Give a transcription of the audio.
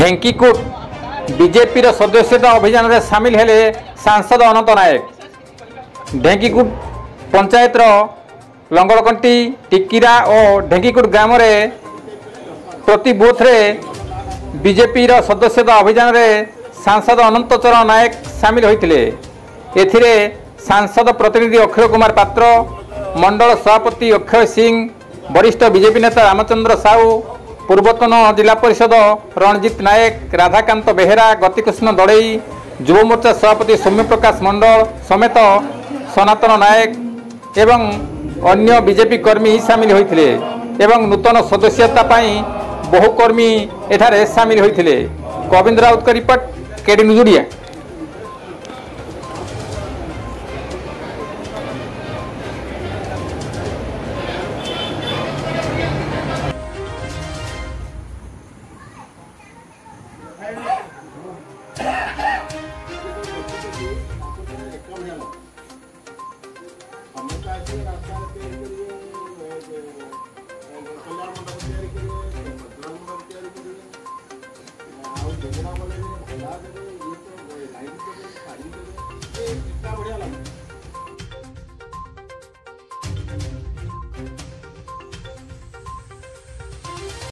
ढेंकीकुट BJP सदस्यता अभियान में सामिल हेले सांसद अनंत नायक। ढेंकीकुट पंचायत लंगड़कंटी टिकिरा और ढेंकीकुट ग्राम में प्रति बूथ रे बीजेपी सदस्यता अभियान में सांसद अनंत चरण नायक सामिल होते। एथिरे सांसद प्रतिनिधि अक्षय कुमार पात्र, मंडल सभापति अक्षय सिंह, वरिष्ठ बीजेपी नेता रामचंद्र साहू, पूर्वतन जिला परिषद रणजित नायक, राधाकांत बेहेरा, गतिकृष्ण दड़ई, युव मोर्चा सभापति सौम्य प्रकाश मंडल समेत सनातन नायक एवं अन्य बीजेपी कर्मी सामिल होते एवं नूतन सदस्यता बहु कर्मी एठारे सामिल होते। गोविंद राउत का रिपोर्ट, केडी न्यूज ओडिया। ये तो